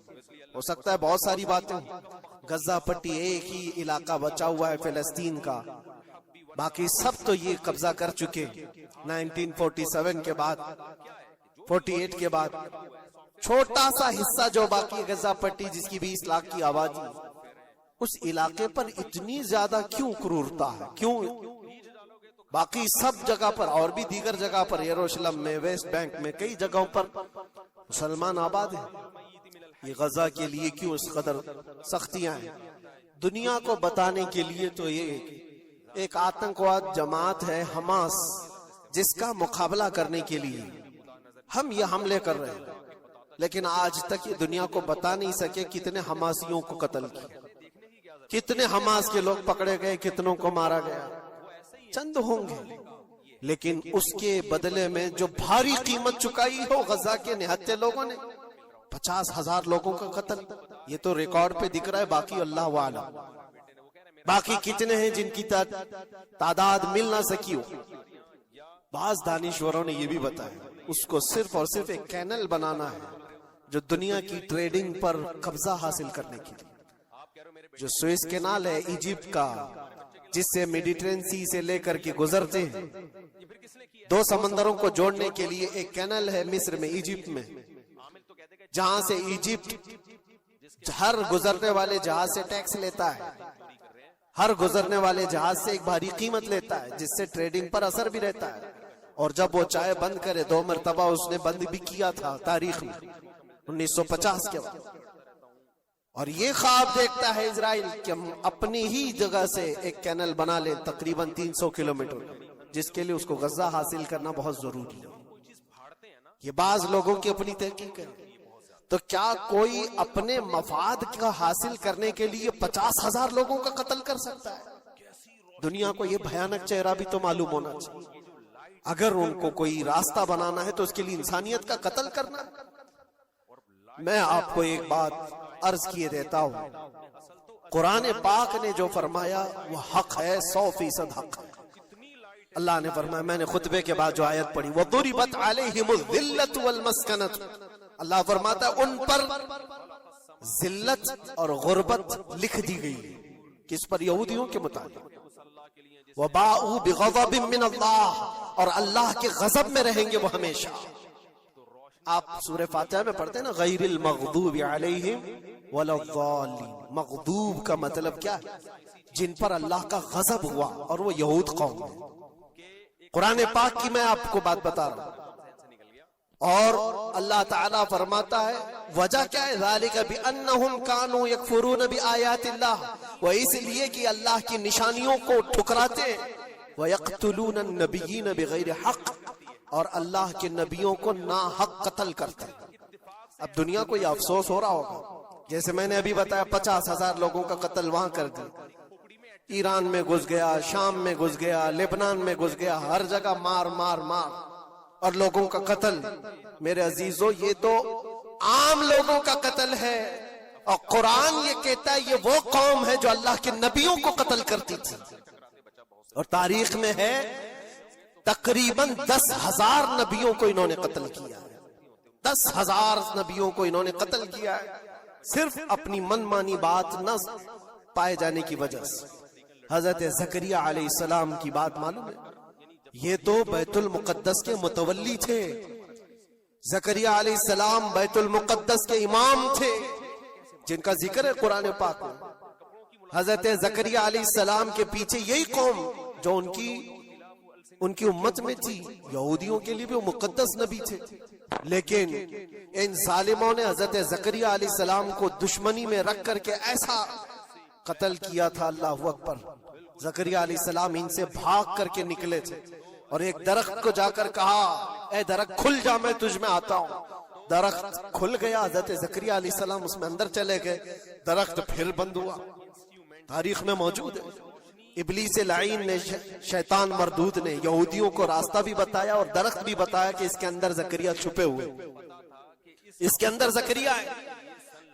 ہو سکتا ہے بہت ساری باتیں ہوں. غزہ پٹی ایک ہی علاقہ بچا ہوا ہے فلسطین کا، باقی سب تو یہ قبضہ کر چکے. 1947 کے بعد، 48 کے بعد چھوٹا سا حصہ جو باقی غزہ پٹی، جس کی 20 لاکھ کی آبادی، اس علاقے پر اتنی زیادہ کیوں کرورتا ہے؟ کیوں؟ باقی سب جگہ پر اور بھی دیگر جگہ پر، یروشلم میں، ویسٹ بینک میں، کئی جگہوں پر مسلمان آباد ہیں. یہ غزہ کے لیے کیوں اس قدر سختیاں ہیں؟ دنیا کو بتانے کے لیے تو یہ ایک آتنکواد جماعت ہے حماس، جس کا مقابلہ کرنے کے لیے ہم یہ حملے کر رہے ہیں. لیکن آج تک یہ دنیا کو بتا نہیں سکے کتنے حماسیوں کو قتل کیا، کتنے حماس کے لوگ پکڑے گئے، کتنوں کو مارا گیا. چند ہوں گے، لیکن اس کے بدلے میں جو بھاری قیمت چکائی ہو غزہ کے نہتے لوگوں نے، 50,000 لوگوں کا قتل، یہ تو ریکارڈ پہ دکھ رہا ہے. باقی اللہ عالم، باقی کتنے ہیں جن کی تعداد مل نہ سکی ہو. بعض دانشوروں نے یہ بھی بتایا اس کو صرف اور صرف ایک کینل بنانا ہے جو دنیا کی ٹریڈنگ پر قبضہ حاصل کرنے کے لیے. جو سوئس کینال ہے ایجپٹ کا، جس سے میڈیٹرین سی سے لے کر کے گزرتے ہیں، 2 سمندروں کو جوڑنے کے لیے ایک کینل ہے مصر میں، ایجپٹ میں، جہاں سے ایجپٹ ہر گزرنے والے جہاز سے ٹیکس لیتا ہے، ہر گزرنے والے جہاز سے ایک بھاری قیمت لیتا ہے، جس سے ٹریڈنگ پر اثر بھی رہتا ہے. اور جب وہ چاہے بند کرے، 2 مرتبہ اس نے بند بھی کیا تھا تاریخ میں، 1950 کے بعد. اور یہ خواب دیکھتا ہے اسرائیل کہ ہم اپنی ہی جگہ سے ایک کینل بنا لیں تقریباً 300 کلومیٹر، جس کے لیے اس کو غزہ حاصل کرنا بہت ضروری ہے. یہ بعض لوگوں کی اپنی تحقیق ہے. تو کیا کوئی اپنے مفاد کا حاصل کرنے کے لیے 50,000 لوگوں کا قتل کر سکتا ہے؟ دنیا کو یہ بھیانک چہرہ بھی تو معلوم ہونا چاہیے. اگر ان کو کوئی راستہ بنانا ہے تو اس کے لیے انسانیت کا قتل کرنا. میں آپ کو ایک بات عرض کیے دیتا ہوں، قرآن پاک نے جو فرمایا وہ حق ہے، 100% حق ہے. اللہ نے فرمایا، میں نے خطبے کے بعد جو آیت پڑھی، وَضُرِبَتْ عَلَيْهِمُ الذِّلَّةُ وَالْمَسْكَنَةُ، اللہ فرماتا ہے ان پر ذلت اور غربت لکھ دی گئی. کس پر؟ یہودیوں کے متعلق. وَبَاءُوا بِغَضَبٍ مِّنَ اللَّهِ، اور اللہ کے غضب میں رہیں گے وہ ہمیشہ. آپ سورہ فاتحہ میں پڑھتے ہیں نا غیر المغضوب علیہم ولا الضالین. مغضوب کا مطلب کیا ہے؟ جن پر اللہ کا غضب ہوا، اور وہ یہود قوم ہے. قرآن پاک کی میں آپ کو بات بتا رہا ہوں. اور اللہ تعالیٰ فرماتا ہے وجہ کیا ہے؟ ذالک بانہم کانوا یکفرون بآیات اللہ، وہ اس لیے کہ اللہ کی نشانیوں کو ٹھکراتے ہیں. ویقتلون النبیین بغیر حق، اور اللہ کے نبیوں کو ناحق قتل کرتے ہیں. اب دنیا کو یہ افسوس ہو رہا ہوگا، جیسے میں نے ابھی بتایا 50,000 لوگوں کا قتل وہاں کر دیا. ایران میں گھس گیا، شام میں گھس گیا، لبنان میں گھس گیا، ہر جگہ مار مار مار اور لوگوں کا قتل. میرے عزیزو، یہ تو عام لوگوں کا قتل ہے، اور قرآن یہ کہتا ہے یہ وہ قوم ہے جو اللہ کے نبیوں کو قتل کرتی تھی. اور تاریخ میں ہے تقریباً 10,000 نبیوں کو انہوں نے قتل کیا ہے. 10,000 نبیوں کو انہوں نے قتل کیا ہے، صرف اپنی من مانی بات نہ پائے جانے کی وجہ سے. حضرت زکریا علیہ السلام کی بات معلوم ہے، یہ تو بیت المقدس کے متولی تھے. زکریا علیہ السلام بیت المقدس کے امام تھے، جن کا ذکر ہے قرآن پاک میں. حضرت زکریا علیہ السلام کے پیچھے یہی قوم جو ان کی امت میں تھی، یہودیوں کے لیے بھی وہ مقدس نبی تھے. لیکن ان ظالموں نے حضرت زکریا علیہ السلام کو دشمنی میں رکھ کر کے ایسا قتل کیا تھا. اللہ اکبر. زکریا علیہ السلام ان سے بھاگ کر کے نکلے تھے اور ایک درخت کو جا کر کہا اے درخت کھل جا، میں تجھ میں آتا ہوں. درخت کھل گیا، حضرت زکریا علیہ السلام اس میں اندر چلے گئے، درخت پھر بند ہوا. تاریخ میں موجود ہے. ابلیس لعین نے، شیطان مردود نے یہودیوں کو راستہ بھی بتایا اور درخت بھی بتایا کہ اس کے اندر زکریا چھپے ہوئے، اس کے اندر زکریا ہے.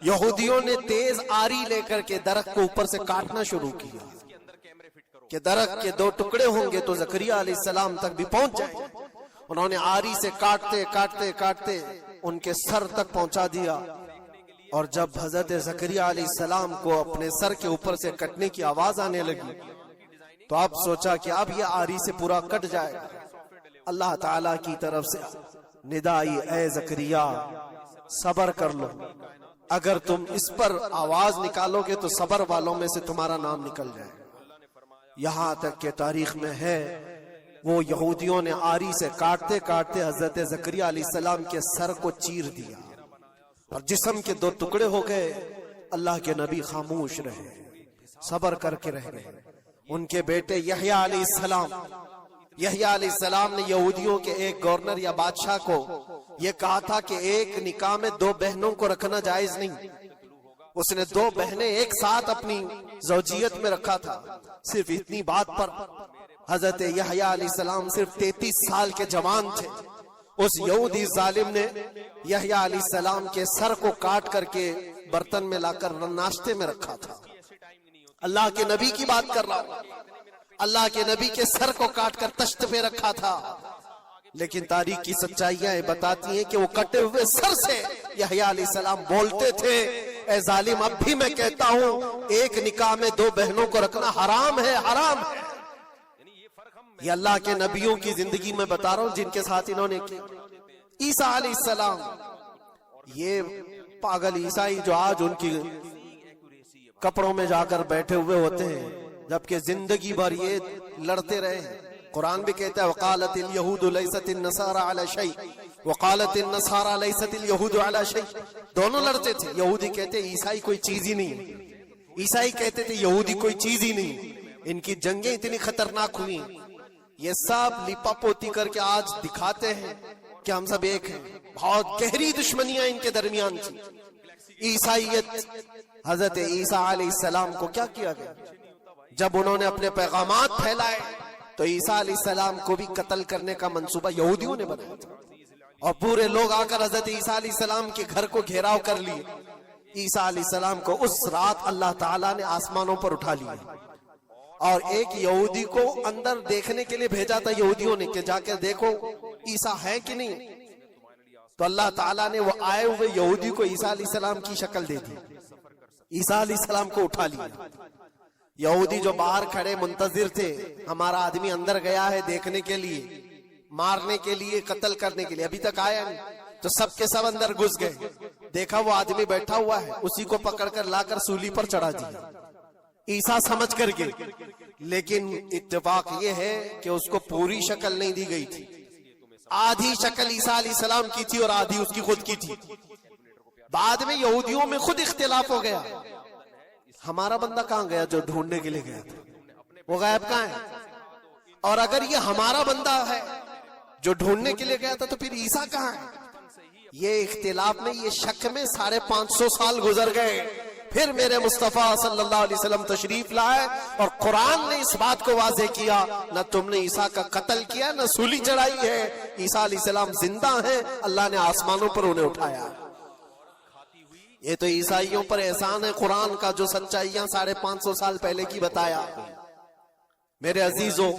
یہودیوں نے تیز آری لے کر کے درخت کو اوپر سے کاٹنا شروع کیا کہ درخت کے 2 ٹکڑے ہوں گے تو زکریا علیہ السلام تک بھی پہنچ جائے. انہوں نے آری سے کاٹتے کاٹتے کاٹتے ان کے سر تک پہنچا دیا. اور جب حضرت زکریا علیہ السلام کو اپنے سر کے اوپر سے کٹنے کی آواز آنے لگی تو اب سوچا کہ اب یہ آری سے پورا کٹ جائے. اللہ تعالیٰ کی طرف سے ندا آئی، اے زکریا صبر کر لو، اگر تم اس پر آواز نکالو گے تو صبر والوں میں سے تمہارا نام نکل جائے. یہاں تک کہ تاریخ میں ہے وہ یہودیوں نے آری سے کاٹتے کاٹتے حضرت زکریا علیہ السلام کے سر کو چیر دیا اور جسم کے 2 ٹکڑے ہو گئے. اللہ کے نبی خاموش رہے، صبر کر کے رہ گئے. ان کے بیٹے یحییٰ علیہ السلام نے یہودیوں کے ایک گورنر یا بادشاہ کو یہ کہا تھا کہ ایک نکاح میں 2 بہنوں کو رکھنا جائز نہیں. اس نے 2 بہنیں ایک ساتھ اپنی زوجیت میں رکھا تھا. صرف اتنی بات پر حضرت یحییٰ علیہ السلام صرف 33 سال کے جوان تھے. اس یہودی ظالم نے یحییٰ علیہ السلام کے سر کو کاٹ کر کے برتن میں لا کر ناشتے میں رکھا تھا. اللہ کے نبی کی بات کر رہا ہوں، اللہ کے نبی کے سر کو کاٹ کر تشت پہ رکھا تھا. لیکن تاریخ کی سچائیاں بتاتی ہیں کہ وہ کٹے ہوئے سر سے یحییٰ علیہ السلام بولتے تھے اے ظالم اب بھی میں کہتا ہوں ایک نکاح میں 2 بہنوں کو رکھنا حرام ہے، حرام ہے. یہ اللہ کے نبیوں کی زندگی میں بتا رہا ہوں جن کے ساتھ انہوں نے کی. عیسیٰ علیہ السلام، یہ پاگل عیسائی جو آج ان کی کپڑوں میں جا کر بیٹھے ہوئے ہوتے ہیں جبکہ زندگی بھر یہ لڑتے رہے ہیں. قرآن بھی کہتا ہے وقالت اليہود لیست النصارى علی شیء وقالت النصارى لیست اليہود علی شیء. دونوں لڑتے تھے. یہودی کہتے عیسائی کوئی چیز ہی نہیں، عیسائی کہتے تھے یہودی کوئی چیز ہی نہیں. ان کی جنگیں اتنی خطرناک ہوئی، یہ سب لپا پوتی کر کے آج دکھاتے ہیں کہ ہم سب ایک ہیں. بہت گہری دشمنیاں ان کے درمیان تھی. عیسائیت، حضرت عیسیٰ علیہ السلام کو کیا کیا گیا؟ جب انہوں نے اپنے پیغامات پھیلائے تو عیسیٰ علیہ السلام کو بھی قتل کرنے کا منصوبہ یہودیوں نے بنایا تھا اور پورے لوگ آ کر حضرت عیسیٰ علیہ السلام کے گھر کو گھیراؤ کر لیے. عیسیٰ علیہ السلام کو اس رات اللہ تعالیٰ نے آسمانوں پر اٹھا لیا اور ایک یہودی کو اندر دیکھنے کے لیے بھیجا تھا یہودیوں نے کہ جا کے دیکھو عیسیٰ ہے کہ نہیں. تو اللہ تعالیٰ نے وہ آئے ہوئے یہودی کو عیسیٰ علیہ السلام کی شکل دے دی. عیسیٰ علیہ السلام کو اٹھا لیا. یہودی جو باہر کھڑے منتظر تھے ہمارا آدمی اندر گیا ہے دیکھنے کے لیے، مارنے کے لیے، قتل کرنے کے لیے، ابھی تک آیا نہیں. تو سب کے سب اندر گھس گئے. دیکھا وہ آدمی بیٹھا ہوا ہے, اسی کو پکڑ کر لا کر سولی پر چڑھا دیا عیسیٰ سمجھ کر کے. لیکن اتفاق یہ ہے کہ اس کو پوری شکل نہیں دی گئی تھی, آدھی شکل عیسیٰ علیہ السلام کی تھی اور آدھی اس کی خود کی تھی. بعد میں یہودیوں میں خود اختلاف ہو گیا, ہمارا بندہ کہاں گیا جو ڈھونڈنے کے لیے گیا تھا, وہ غائب کہاں ہے؟ اور اگر یہ ہمارا بندہ ہے جو ڈھونڈنے کے لیے گیا تھا تو پھر عیسیٰ کہاں ہے؟ یہ اختلاف میں, یہ شک میں 550 سال گزر گئے. پھر میرے مصطفیٰ صلی اللہ علیہ وسلم تشریف لائے اور قرآن نے اس بات کو واضح کیا, نہ تم نے عیسیٰ کا قتل کیا نہ سولی چڑھائی ہے, عیسیٰ علیہ السلام زندہ ہیں, اللہ نے آسمانوں پر انہیں اٹھایا. یہ تو عیسائیوں پر احسان ہے قرآن کا, جو سچائیاں 550 سال پہلے کی بتایا. میرے عزیزوں,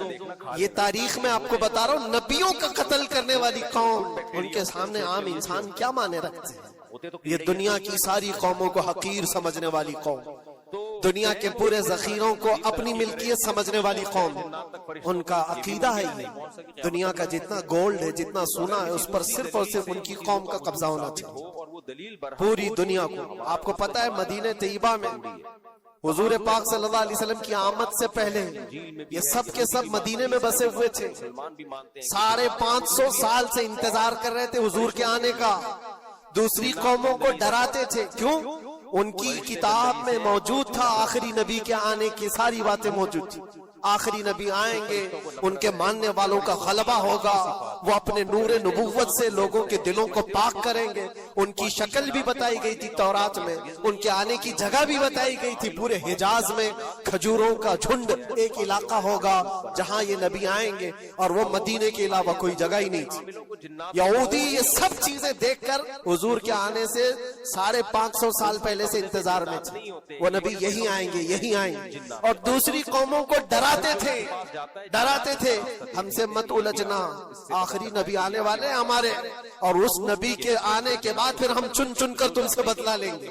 یہ تاریخ میں آپ کو بتا رہا ہوں, نبیوں کا قتل کرنے والی قوم, ان کے سامنے عام انسان کیا مانے رکھتے ہیں؟ یہ دنیا کی ساری قوموں کو حقیر سمجھنے والی قوم, دنیا کے پورے ذخیروں کو اپنی ملکیت سمجھنے والی قوم, ان کا عقیدہ ہے یہ دنیا کا جتنا گولڈ ہے, جتنا سونا ہے, اس پر صرف اور صرف ان کی قوم کا قبضہ ہونا چاہیے پوری دنیا کو. آپ کو پتا ہے مدینہ طیبہ میں حضور پاک صلی اللہ علیہ وسلم کی آمد سے پہلے یہ سب کے سب مدینے میں بسے ہوئے تھے, 550 سال سے انتظار کر رہے تھے حضور کے آنے کا. دوسری قوموں کو ڈراتے تھے, کیوں؟ ان کی کتاب میں موجود تھا آخری نبی کے آنے کی ساری باتیں موجود تھی. آخری نبی آئیں گے, ان کے ماننے والوں کا غلبہ ہوگا, وہ اپنے نور نبوت سے لوگوں کے دلوں کو پاک کریں گے. ان کی شکل بھی بتائی گئی تھی تورات میں, ان کے آنے کی جگہ بھی بتائی گئی تھی. پورے حجاز میں کھجوروں کا جھنڈ ایک علاقہ ہوگا جہاں یہ نبی آئیں گے, اور وہ مدینے کے علاوہ کوئی جگہ ہی نہیں تھی. یہودی یہ سب چیزیں دیکھ کر حضور کے آنے سے 550 سال پہلے سے انتظار میں تھے, وہ نبی یہی آئیں گے, یہی آئیں گے. اور دوسری قوموں کو ڈراتے تھے, ہم سے مت الجھنا, آخری نبی آنے والے ہمارے, اور اس نبی کے آنے کے بعد پھر ہم چن چن کر تم سے بدلہ لیں گے.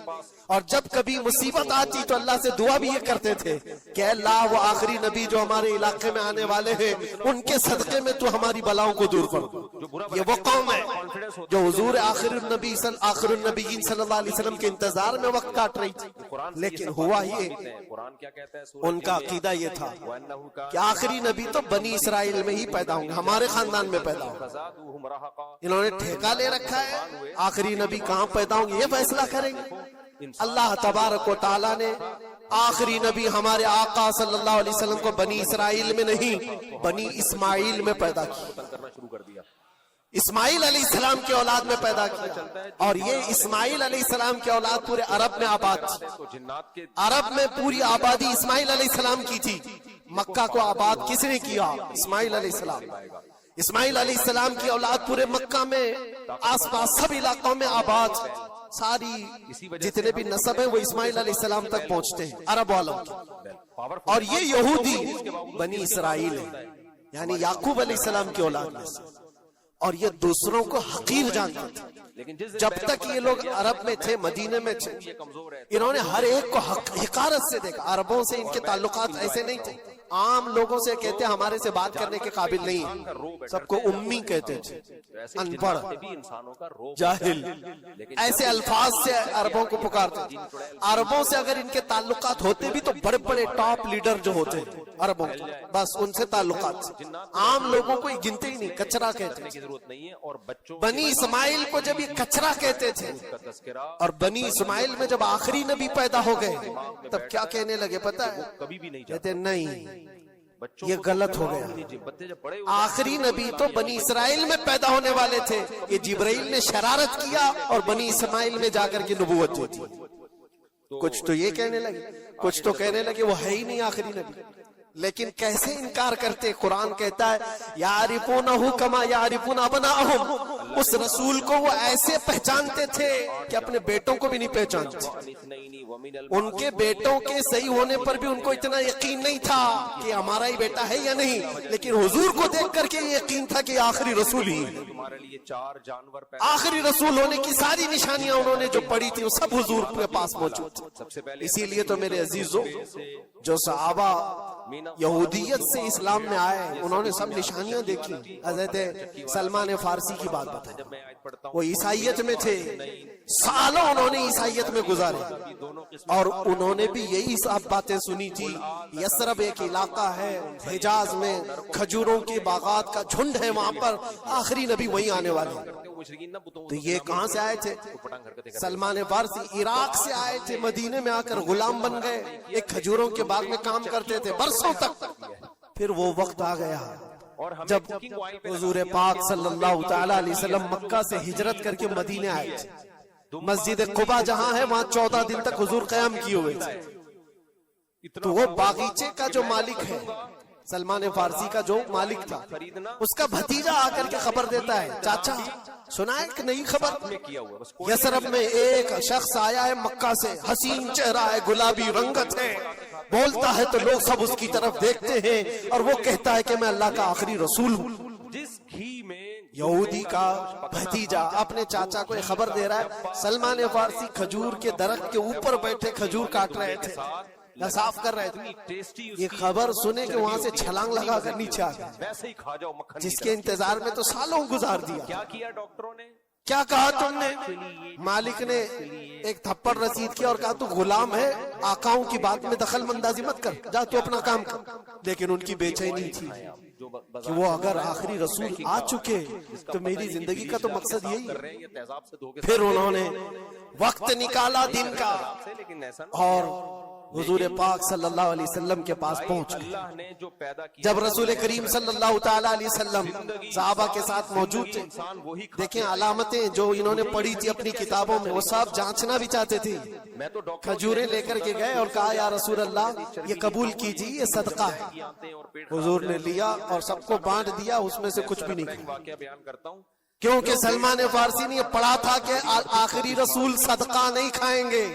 اور جب کبھی مصیبت آتی تو اللہ سے دعا بھی یہ کرتے تھے کہ اللہ وہ آخری نبی جو ہمارے علاقے میں آنے والے ہیں, ان کے صدقے میں تو ہماری بلاؤں کو دور کر. یہ وہ قوم ہے جو حضور آخر النبیین صلی اللہ علیہ وسلم کے انتظار میں وقت کاٹ رہی تھی. لیکن ہوا یہ, ان کا عقیدہ یہ تھا کہ آخری نبی تو بنی اسرائیل میں ہی پیدا ہوں گے, ہمارے خاندان میں پیدا ہوں گے. انہوں نے ٹھیکہ لے رکھا ہے آخری نبی کہاں پیدا ہوں گے یہ فیصلہ کریں گے. اللہ تبارک و تعالی نے آخری نبی ہمارے آقا صلی اللہ علیہ وسلم کو بنی اسرائیل میں نہیں, بنی اسماعیل میں پیدا کیا. اسماعیل علیہ السلام کی اولاد میں پیدا کیا, اور یہ اسماعیل علیہ السلام کی اولاد پورے عرب میں آباد تھی. عرب میں پوری آبادی اسماعیل علیہ السلام کی تھی. مکہ کو آباد کس نے کیا؟ اسماعیل علیہ السلام. اسماعیل علیہ السلام کی اولاد پورے مکہ میں آس پاس سب علاقوں میں آباد, ساری جتنے بھی نسب ہیں وہ اسماعیل علیہ السلام تک پہنچتے ہیں عرب والوں کی. اور یہ یہودی بنی اسرائیل ہے, یعنی یعقوب علیہ السلام کی اولاد میں سے, اور یہ دوسروں کو حقیر جانتے تھے. جب تک یہ لوگ عرب میں تھے, مدینے میں تھے, انہوں نے ہر ایک کو حقارت سے دیکھا. عربوں سے ان کے تعلقات ایسے نہیں تھے, عام لوگوں سے کہتے ہمارے سے بات کرنے کے قابل نہیں, سب کو امی کہتے تھے, ان پڑھ, جاہل, ایسے الفاظ سے عربوں کو پکارتے تھے. عربوں سے اگر ان کے تعلقات ہوتے بھی تو بڑے بڑے ٹاپ لیڈر جو ہوتے ہیں عربوں کے, بس ان سے تعلقات, عام لوگوں کو گنتے ہی نہیں, کچرا کہتے تھے. بنی اسماعیل کو جب یہ کچرا کہتے تھے, اور بنی اسماعیل میں جب آخری نبی پیدا ہو گئے تب کیا کہنے لگے پتہ ہے؟ کہتے نہیں, یہ غلط ہو گیا. آخری نبی تو بنی اسرائیل میں پیدا ہونے والے تھے, یہ جبرائیل نے شرارت کیا اور بنی اسماعیل میں جا کر کے نبوت دی تھی. کچھ تو یہ کہنے لگے, کچھ تو کہنے لگے وہ ہے ہی نہیں آخری نبی. لیکن کیسے انکار کرتے؟ قرآن کہتا ہے یعرفونہ کما یعرفون ابناءہم, اس رسول کو وہ ایسے پہچانتے تھے کہ اپنے بیٹوں کو بھی نہیں پہچانتے. ان کے بیٹوں کے صحیح ہونے پر بھی ان کو اتنا یقین نہیں تھا کہ ہمارا ہی بیٹا ہے یا نہیں, لیکن حضور کو دیکھ کر کے یہ یقین تھا کہ آخری رسول ہی. ہمارے لیے 4 جانور آخری رسول ہونے کی ساری نشانیاں انہوں نے جو پڑھی تھی وہ سب حضور کے پاس موجود تھی. سب سے پہلے اسی لیے تو میرے عزیزوں جو صحابہ یہودیت سے اسلام میں آئے انہوں نے سب نشانیاں دیکھی. حضرت سلمان فارسی کی بات بتائیں, وہ عیسائیت میں تھے, سالوں انہوں نے عیسائیت میں گزارے اور انہوں نے بھی یہی سب باتیں سنی تھی. یثرب ایک علاقہ ہے حجاز میں, کھجوروں کے باغات کا جھنڈ ہے, وہاں پر آخری نبی وہی آنے والے ہیں. تو یہ کہاں سے آئے تھے؟ سلمان فارسی عراق سے آئے تھے, مدینے میں آ کر غلام بن گئے, ایک کھجوروں کے باغ میں کام کرتے تھے برسوں تک. پھر وہ وقت آ گیا جب حضور پاک صلی اللہ تعالی علیہ وسلم مکہ سے ہجرت کر کے مدینے آئے تھے. مسجد قباء جہاں ہے وہاں 14 دن تک حضور قیام کیے ہوئے تھے. تو وہ باغیچے کا جو مالک ہے, سلمان فارسی کا جو مالک تھا, اس کا بھتیجا آ کر کے خبر دیتا ہے, چاچا سنا ہے کہ نہیں خبر, یثرب میں ایک شخص آیا ہے مکہ سے, حسین چہرہ ہے, گلابی رنگت ہے, بولتا ہے تو لوگ سب اس کی طرف دیکھتے ہیں اور وہ کہتا ہے کہ میں اللہ کا آخری رسول ہوں. یہودی کا بھتیجا اپنے چاچا کو خبر دے رہا ہے. سلمان فارسی کھجور کے درخت کے اوپر بیٹھے کھجور کاٹ رہے تھے, صاف کر رہے تھے. یہ خبر سنے کہ وہاں سے چھلانگ لگا کر نیچے آ گئے, جس کے انتظار میں تو سالوں گزار دیا. کیا کیا ڈاکٹروں نے, کیا کہا تم نے؟ مالک نے ایک تھپڑ رسید کیا اور کہا تو غلام ہے, آقاؤں کی بات میں دخل اندازی مت کر, جا تو اپنا کام کر. لیکن ان کی بے چینی تھی کہ وہ اگر آخری رسول آ چکے تو میری زندگی کا تو مقصد یہی ہے. پھر انہوں نے وقت نکالا دن کا اور حضور پاک صلی اللہ علیہ وسلم کے پاس پہنچ گئے. جب رسول کریم صلی اللہ تعالی علیہ وسلم صحابہ کے ساتھ موجود تھے, دیکھیں علامتیں جو انہوں نے پڑھی تھی اپنی کتابوں میں, وہ سب جانچنا بھی چاہتے تھے. کھجوریں لے کر کے گئے اور کہا یا رسول اللہ یہ قبول کیجیے, یہ صدقہ ہے. حضور نے لیا اور سب کو بانٹ دیا, اس میں سے کچھ بھی نہیں کھایا, کیونکہ سلمان فارسی نے یہ پڑھا تھا کہ آخری رسول صدقہ نہیں کھائیں گے.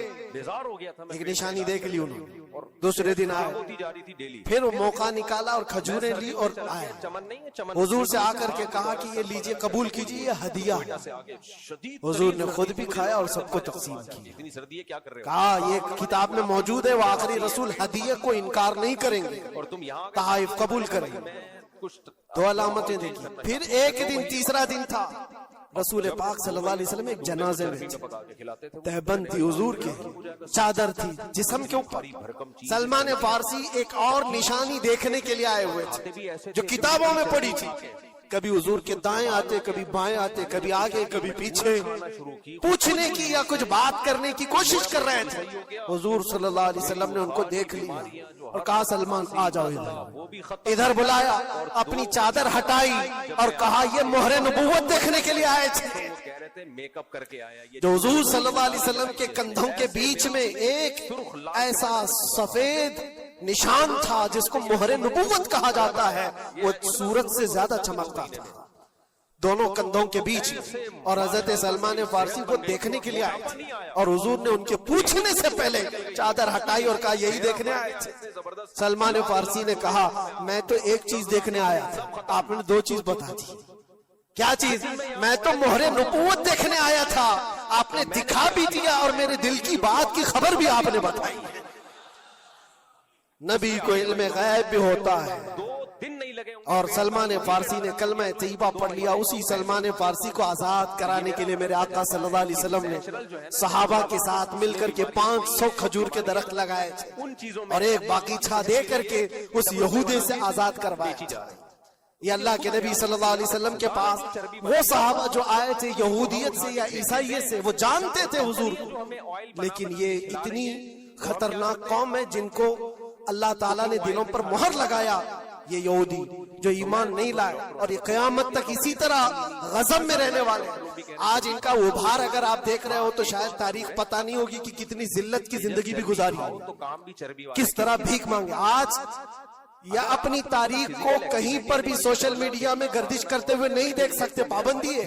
ایک نشانی دیکھ لی انہوں نے. دوسرے دن آئے, پھر وہ موقع نکالا اور کھجوریں لی اور آئے. حضور سے آ کر کے کہا کہ یہ لیجئے, قبول کیجئے, یہ ہدیہ. حضور نے خود بھی کھایا اور سب کو تقسیم کیا. کہا یہ کتاب میں موجود ہے, وہ آخری رسول ہدیہ کو انکار نہیں کریں گے, تحائف قبول کریں گے. 2 علامتیں دیکھی. پھر ایک دن, تیسرا دن تھا, رسول پاک صلی اللہ علیہ وسلم ایک جنازے میں تہبند تھی حضور کے, چادر تھی جسم کے اوپر. سلمان فارسی ایک اور نشانی دیکھنے کے لیے آئے ہوئے تھے جو کتابوں میں پڑھی تھی. کبھی حضور کے دائیں آتے, کبھی بائیں آتے, کبھی آگے کبھی پیچھے, پوچھنے کی یا کچھ بات کرنے کی کوشش کر رہے تھے. حضور صلی اللہ علیہ وسلم نے ان کو دیکھ لیا اور کہا سلمان آ جاؤ ادھر. بلایا, اپنی چادر ہٹائی اور کہا یہ مہر نبوت دیکھنے کے لیے آئے تھے. جو حضور صلی اللہ علیہ وسلم کے کندھوں کے بیچ میں ایک ایسا سفید نشان تھا جس کو مہر نبوت کہا جاتا ہے, وہ سورج سے زیادہ چمکتا تھا دونوں کندھوں کے بیچ, اور حضرت سلمان فارسی کو دیکھنے کے لیے آئے تھے. اور حضور نے ان کے پوچھنے سے پہلے چادر ہٹائی اور کہا یہی دیکھنے آئے تھے. سلمان فارسی نے کہا میں تو ایک چیز دیکھنے آیا تھا, آپ نے 2 چیز بتا دی. کیا چیز؟ میں تو مہر نبوت دیکھنے آیا تھا, آپ نے دکھا بھی دیا اور میرے دل کی بات کی خبر بھی آپ نے بتائی. نبی کو علم غیب بھی ہوتا ہے. اور سلمان فارسی نے کلمہ طیبہ پڑھ لیا. اسی سلمان فارسی کو آزاد کرانے کے لیے میرے آقا صلی اللہ علیہ وسلم نے صحابہ کے ساتھ مل کر کے 500 کھجور کے درخت لگائے تھے اور ایک باغیچہ دے کر کے اس یہودی سے آزاد کروایا. یہ اللہ کے نبی صلی اللہ علیہ وسلم کے پاس وہ صحابہ جو آئے تھے یہودیت سے یا عیسائیت سے, وہ جانتے تھے حضور کو, لیکن یہ اتنی خطرناک قوم ہے جن کو اللہ تعالیٰ نے دلوں پر مہر لگایا. یہ یہودی جو ایمان نہیں لائے اور یہ قیامت تک اسی طرح غضب میں رہنے والے. آج ان کا ابھار اگر آپ دیکھ رہے ہو تو شاید تاریخ پتہ نہیں ہوگی کہ کتنی ذلت کی زندگی بھی گزاری, کس طرح بھیک مانگے. آج یا اپنی تاریخ کو کہیں پر بھی سوشل میڈیا میں گردش کرتے ہوئے نہیں دیکھ سکتے, پابندی ہے.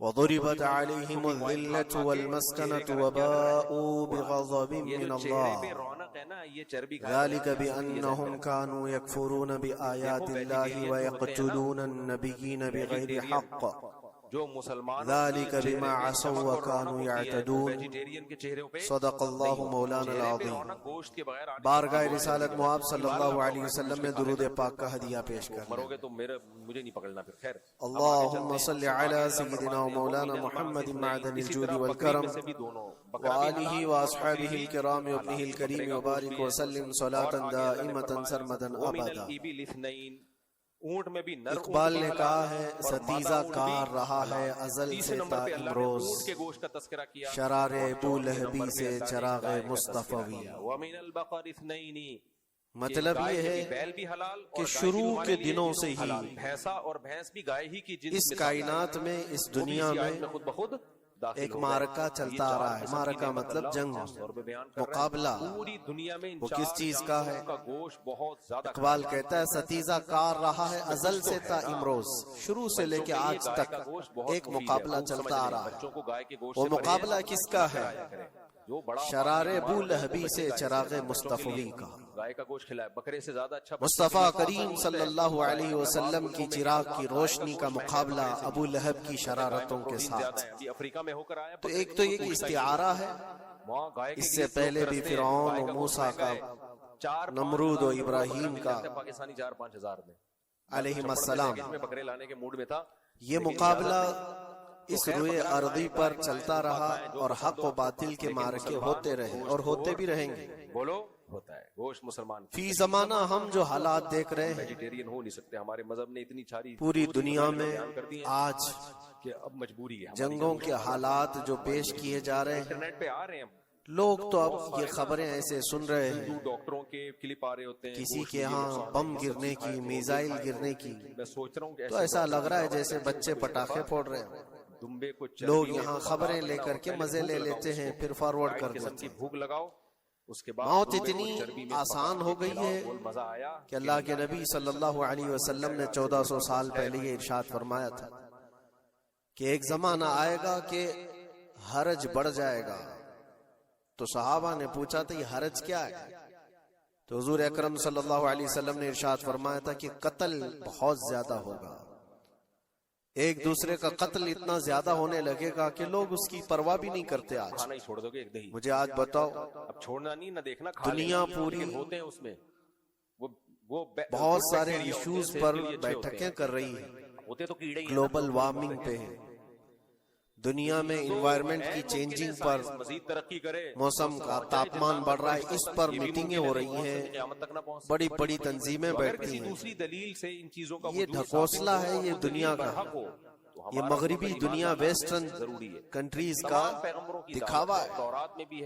وضربت عليهم الذلة والمسكنة وباءوا بغضب من الله ذلك بأنهم كانوا يكفرون بآيات الله ويقتلون النبيين بغير حق جو مسلمان ذلك بما عصوا وكانوا يعتدون صدق اللہ مولانا العظیم۔ بارگاہ رسالت مآب صلی اللہ علیہ وسلم میں درود پاک کا ہدیہ پیش کرنا۔ مروگے تو مجھے نہیں پکڑنا پھر، خیر۔ اللہم صلی علی سیدنا و مولانا محمد معدن الجود والکرم وآلہ واصحابہ الکرام وابنہ الکریم وبارک وسلم صلاة دائمة سرمدا ابدا۔ اونٹ میں بھی نر اقبال نے کہا ہے ستیزہ کار رہا ہے ازل سے تا امروز، اونٹ کے گوشت کا تذکرہ کیا، شرار ابو لہبی سے چراغ مصطفی۔ وَمِنَ الْبَقَرِ اثْنَيْنِ، مطلب یہ ہے بیل بھی حلال کہ شروع کے دنوں سے ہی بھینسا اور بھینس بھی گائے ہی کی جنس اس کائنات میں، اس دنیا میں خود بخود ایک مارکا چلتا آ رہا ہے. مارکا مطلب جنگ, مقابلہ. پوری دنیا میں وہ کس چیز کا ہے؟ گوشت بہت زیادہ. اقبال کہتا ہے ستیزہ کار رہا ہے ازل سے تا امروز, شروع سے لے کے آج تک ایک مقابلہ چلتا آ رہا ہے. وہ مقابلہ کس کا ہے؟ شرار بو لہبی سے چراغ مصطفی کا. گائے کا گوشت کھلائے, بکرے سے زیادہ اچھا. مصطفیٰ کریم صلی اللہ علیہ وسلم کی چراغ کی روشنی کا مقابلہ ابو لہب کی شرارتوں کے ساتھ. افریقہ میں ہو کر آیا تو ایک تو یہ کہ استعارہ ہے, اس سے پہلے بھی فرعون و موسیٰ کا, نمرود و ابراہیم کا پاکستانی 4-5 ہزار میں علیہم السلام. بکرے لانے کے موڈ میں تھا. یہ مقابلہ اس روئے ارضی پر چلتا رہا اور حق و باطل کے معرکے ہوتے رہے اور ہوتے بھی رہیں گے. بولو, ہوتا ہے گوشت مسلمان. فی زمانہ ہم جو حالات دیکھ رہے ہیں, ویجیٹیرین ہو نہیں سکتے. ہمارے مذہب نے اتنی ساری پوری دنیا میں آج کہ اب مجبوری ہے. جنگوں کے حالات جو پیش کیے جا رہے ہیں, انٹرنیٹ پہ آ رہے ہیں لوگ تو اب یہ خبریں ایسے سن رہے ہیں, ڈاکٹروں کے کلپ آ رہے ہوتے ہیں, کسی کے ہاں بم گرنے کی, میزائل گرنے کی, میں سوچ رہا ہوں تو ایسا لگ رہا ہے جیسے بچے پٹاخے پھوڑ رہے ہیں. دمبے کو لوگ یہاں خبریں لے کر کے مزے لے لیتے ہیں, پھر فارورڈ کر دیتے ہیں. بھوک لگاؤ, اس کے بعد موت اتنی آسان ہو گئی ہے کہ اللہ کے نبی صلی اللہ علیہ وسلم نے 1400 سال پہلے یہ ارشاد فرمایا تھا کہ ایک زمانہ آئے گا کہ حرج بڑھ جائے گا. تو صحابہ نے پوچھا تھا یہ حرج کیا ہے؟ تو حضور اکرم صلی اللہ علیہ وسلم نے ارشاد فرمایا تھا کہ قتل بہت زیادہ ہوگا. ایک دوسرے کا قتل اتنا زیادہ ہونے لگے گا کہ لوگ اس کی پرواہ بھی نہیں کرتے. آج چھوڑ دو گے ایک دہی. مجھے آج بتاؤ, اب چھوڑنا نہیں نہ دیکھنا, دنیا پوری ہوتے ہیں اس میں وہ بہت سارے ایشوز پر بیٹھکیں کر رہی ہے. ہوتے تو کیڑے, گلوبل وارمنگ پہ ہے, دنیا میں انوائرمنٹ کی چینجنگ پر, مزید ترقی کرے, موسم کا تاپمان بڑھ رہا ہے, اس پر میٹنگیں ہو رہی ہیں, بڑی بڑی تنظیمیں بیٹھتی ہیں. دوسری دلیل سے ان چیزوں کا یہ ڈھکوسلا ہے یہ دنیا کا, یہ مغربی دنیا ویسٹرن کنٹریز کا دکھاوا ہے.